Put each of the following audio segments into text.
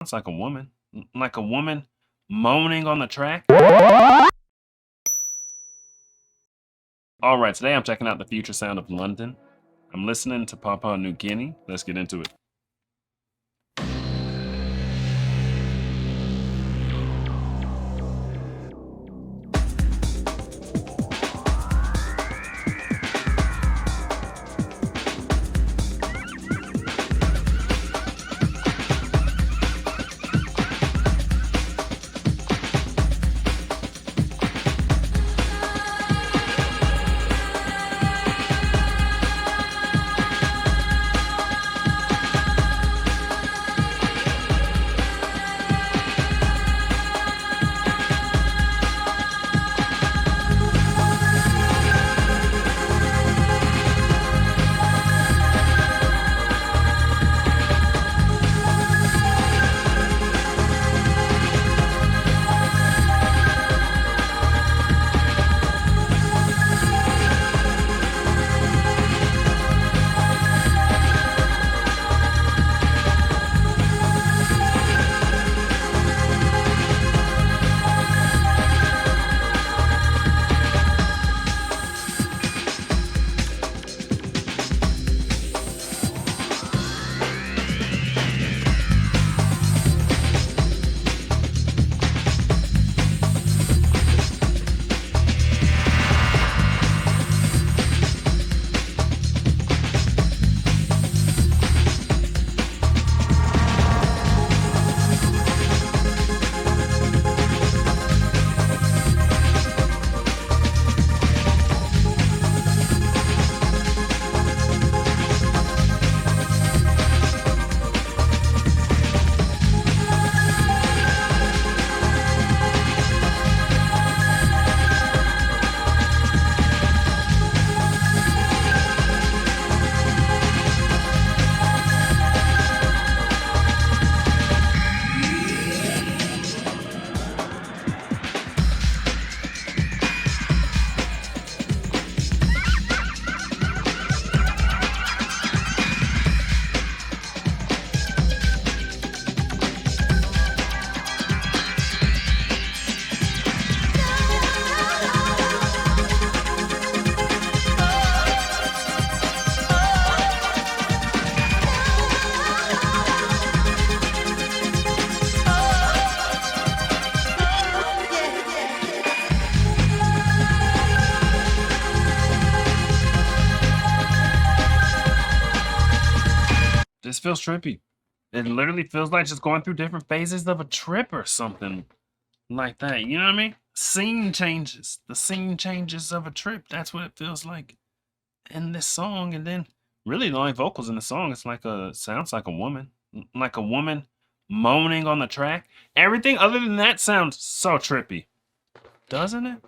It's like a woman moaning on the track. All right, today I'm checking out the future sound of London. I'm listening to Papua New Guinea. Let's get into it. This feels trippy. It literally feels like just going through different phases of a trip or something like that. You know what I mean? Scene changes. The scene changes of a trip. That's what it feels like in this song. And then really the only vocals in the song, it's like sounds like a woman moaning on the track. Everything other than that sounds so trippy. Doesn't it?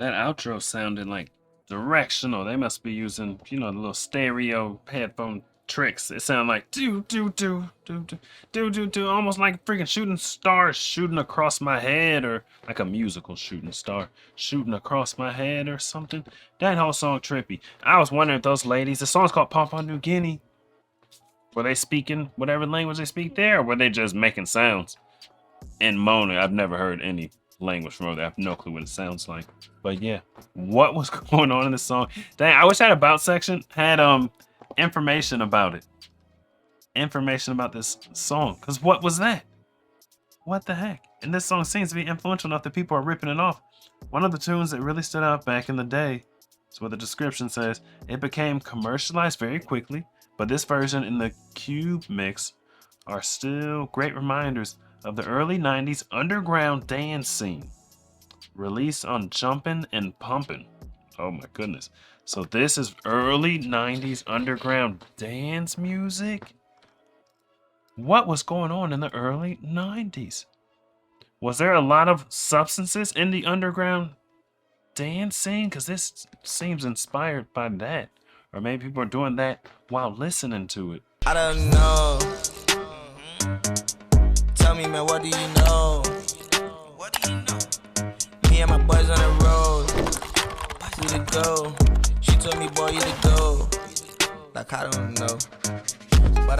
That outro sounded like directional. They must be using, you know, the little stereo headphone tricks. It sounded like do do do do do do do do, almost like freaking shooting stars shooting across my head, or like a musical shooting star shooting across my head or something. That whole song trippy. I was wondering if those ladies, the song's called Papua New Guinea, were they speaking whatever language they speak there, or were they just making sounds and moaning? I've never heard any language from over there. I have no clue what it sounds like. But yeah, what was going on in this song? Dang, I wish that about section had information about it. Information about this song. Because what was that? What the heck? And this song seems to be influential enough that people are ripping it off. One of the tunes that really stood out back in the day is what the description says. It became commercialized very quickly, but this version and the Cube mix are still great reminders of the early 90s underground dance scene. Released on Jumpin' and Pumpin'. Oh my goodness. So this is early 90s underground dance music? What was going on in the early 90s? Was there a lot of substances in the underground dance scene? Because this seems inspired by that. Or maybe people are doing that while listening to it. I don't know. Tell me, man, what do you know? What do you know? Me and my boys on the road. We to go. She told me, boy, you to go. Like, I don't know.